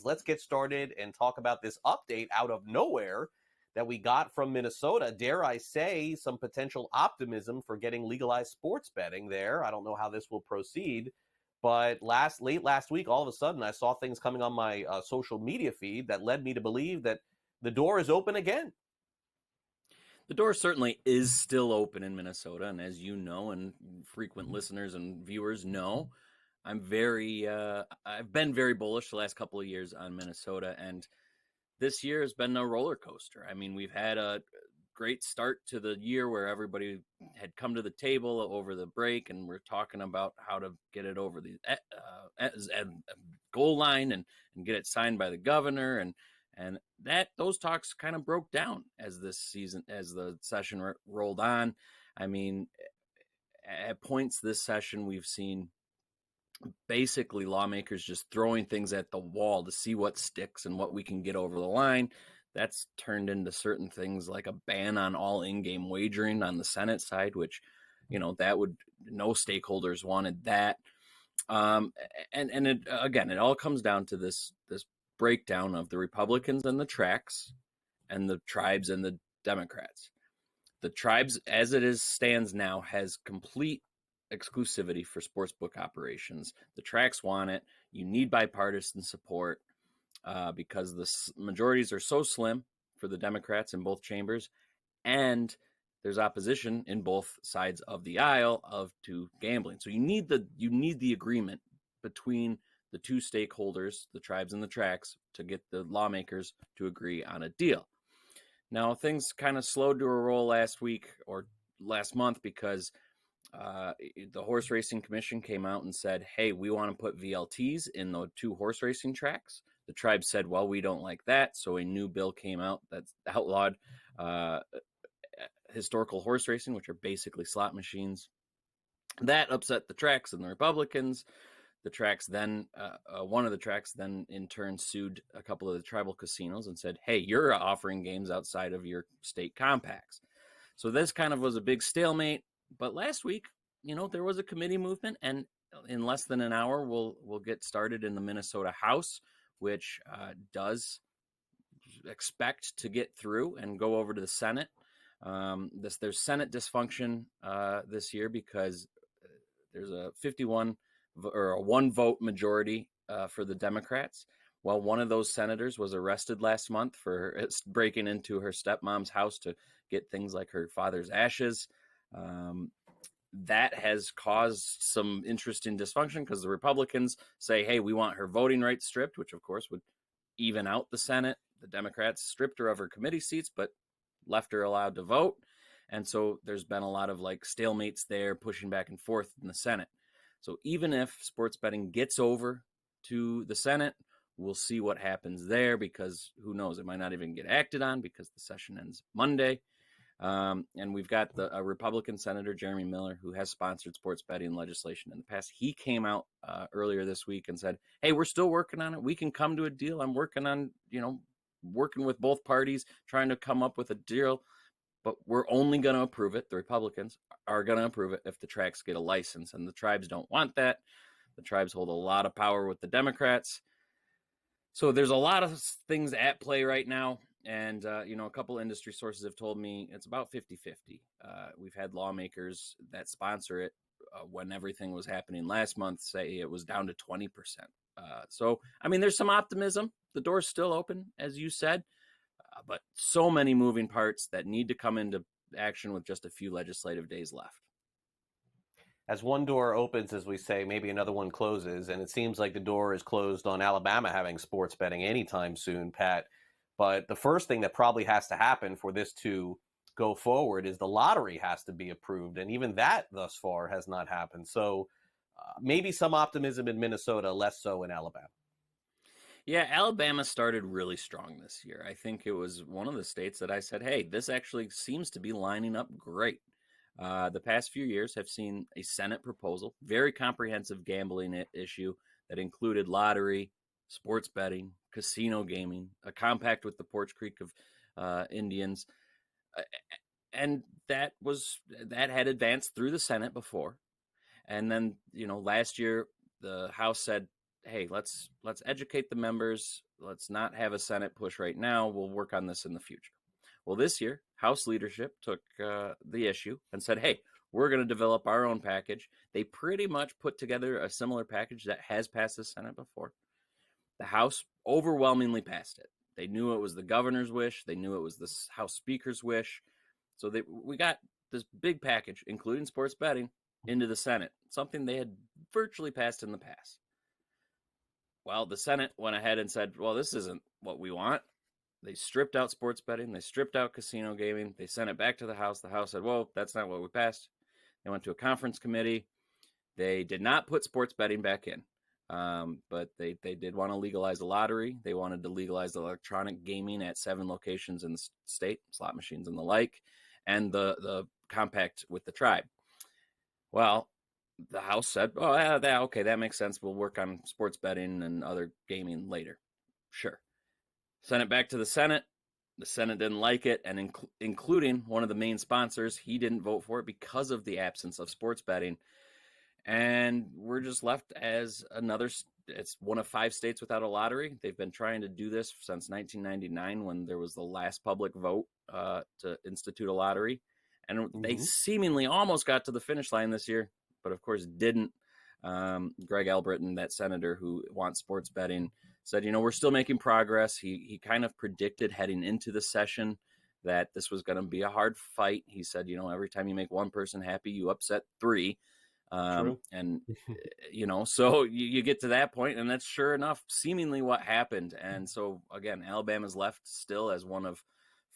let's get started and talk about this update out of nowhere that we got from Minnesota. Dare I say, some potential optimism for getting legalized sports betting there. I don't know how this will proceed, but late last week, all of a sudden, I saw things coming on my social media feed that led me to believe that the door is open again. The door certainly is still open in Minnesota, and as you know, and frequent listeners and viewers know, I've been very bullish the last couple of years on Minnesota, and this year has been a roller coaster. I mean, we've had a great start to the year where everybody had come to the table over the break, and we're talking about how to get it over the goal line and get it signed by the governor, and that those talks kind of broke down as the session rolled on. I mean, at points this session, we've seen basically lawmakers just throwing things at the wall to see what sticks and what we can get over the line. That's turned into certain things like a ban on all in-game wagering on the Senate side, which, no stakeholders wanted that. And it all comes down to this breakdown of the Republicans and the tracks and the tribes and the Democrats. The tribes, as it stands now, has complete exclusivity for sportsbook operations. The tracks want it. You need bipartisan support because the majorities are so slim for the Democrats in both chambers, and there's opposition in both sides of the aisle to gambling. So you need the agreement between the two stakeholders, the tribes and the tracks, to get the lawmakers to agree on a deal. Now, things kind of slowed to a roll last week or last month because the Horse Racing Commission came out and said, hey, we want to put VLTs in the two horse racing tracks. The tribe said, well, we don't like that. So a new bill came out that's outlawed historical horse racing, which are basically slot machines. That upset the tracks and the Republicans. The tracks then, one of the tracks then in turn sued a couple of the tribal casinos and said, hey, you're offering games outside of your state compacts. So this kind of was a big stalemate. But last week, there was a committee movement, and in less than an hour, we'll get started in the Minnesota House, which does expect to get through and go over to the Senate. There's Senate dysfunction this year because there's a 51 or a one vote majority for the Democrats. Well, one of those senators was arrested last month for breaking into her stepmom's house to get things like her father's ashes. That has caused some interesting dysfunction because the Republicans say, hey, we want her voting rights stripped, which of course would even out the Senate. The Democrats stripped her of her committee seats, but left her allowed to vote. And so there's been a lot of stalemates there pushing back and forth in the Senate. So even if sports betting gets over to the Senate, we'll see what happens there because who knows, it might not even get acted on because the session ends Monday. And we've got a Republican Senator, Jeremy Miller, who has sponsored sports betting legislation in the past. He came out earlier this week and said, hey, we're still working on it. We can come to a deal. I'm working on, working with both parties, trying to come up with a deal. But we're only going to approve it. The Republicans are going to approve it if the tracks get a license, and the tribes don't want that. The tribes hold a lot of power with the Democrats. So there's a lot of things at play right now. And, a couple industry sources have told me it's about 50-50. We've had lawmakers that sponsor it when everything was happening last month say it was down to 20%. So, there's some optimism. The door's still open, as you said. But so many moving parts that need to come into action with just a few legislative days left. As one door opens, as we say, maybe another one closes. And it seems like the door is closed on Alabama having sports betting anytime soon, Pat. But the first thing that probably has to happen for this to go forward is the lottery has to be approved. And even that thus far has not happened. So maybe some optimism in Minnesota, less so in Alabama. Yeah, Alabama started really strong this year. I think it was one of the states that I said, hey, this actually seems to be lining up great. The past few years have seen a Senate proposal, very comprehensive gambling issue that included lottery, sports betting, casino gaming, a compact with the Porch Creek of Indians. And that had advanced through the Senate before. And then, last year, the House said, hey, let's educate the members. Let's not have a Senate push right now. We'll work on this in the future. Well, this year, House leadership took the issue and said, hey, we're going to develop our own package. They pretty much put together a similar package that has passed the Senate before. The House overwhelmingly passed it. They knew it was the governor's wish. They knew it was the House Speaker's wish. So we got this big package, including sports betting, into the Senate, something they had virtually passed in the past. Well, the Senate went ahead and said, well, this isn't what we want. They stripped out sports betting. They stripped out casino gaming. They sent it back to the House. The House said, well, that's not what we passed. They went to a conference committee. They did not put sports betting back in, but they did want to legalize the lottery. They wanted to legalize electronic gaming at 7 locations in the state, slot machines and the like, and the compact with the tribe. Well, the House said, oh, okay, that makes sense. We'll work on sports betting and other gaming later. Sure. Sent it back to the Senate. The Senate didn't like it, and including one of the main sponsors, he didn't vote for it because of the absence of sports betting. And we're just left as it's one of 5 states without a lottery. They've been trying to do this since 1999 when there was the last public vote to institute a lottery. And they seemingly almost got to the finish line this year, but of course didn't. Greg Albritton, that senator who wants sports betting, said, we're still making progress. He kind of predicted heading into the session that this was going to be a hard fight. He said, every time you make one person happy, you upset 3. True. And, so you get to that point, and that's sure enough, seemingly what happened. And so, again, Alabama's left still as one of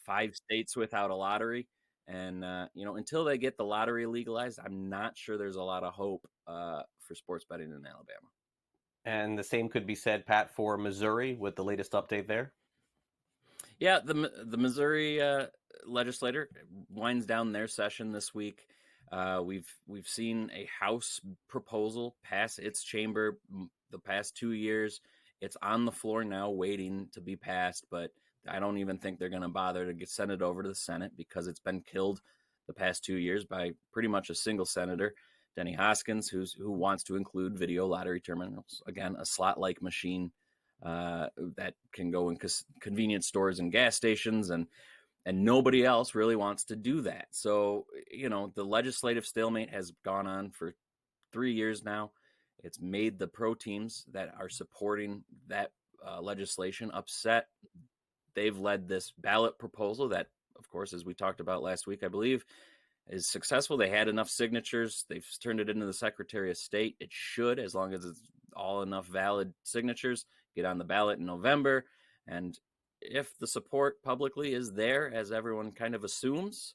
5 states without a lottery. And, until they get the lottery legalized, I'm not sure there's a lot of hope for sports betting in Alabama. And the same could be said, Pat, for Missouri with the latest update there. Yeah, the Missouri legislature winds down their session this week. We've seen a House proposal pass its chamber the past 2 years. It's on the floor now, waiting to be passed, but I don't even think they're going to bother to send it over to the Senate because it's been killed the past 2 years by pretty much a single senator, Denny Hoskins, who wants to include video lottery terminals. Again, a slot-like machine that can go in convenience stores and gas stations, and nobody else really wants to do that. So, the legislative stalemate has gone on for 3 years now. It's made the pro teams that are supporting that legislation upset. They've led this ballot proposal that, of course, as we talked about last week, I believe, is successful. They had enough signatures. They've turned it into the Secretary of State. It should, as long as it's all enough valid signatures, get on the ballot in November. And if the support publicly is there, as everyone kind of assumes,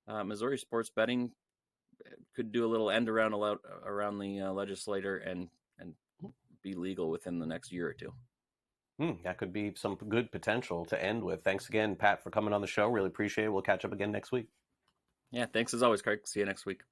Missouri sports betting could do a little end around the legislator and be legal within the next year or 2. That could be some good potential to end with. Thanks again, Pat, for coming on the show. Really appreciate it. We'll catch up again next week. Yeah, thanks as always, Craig. See you next week.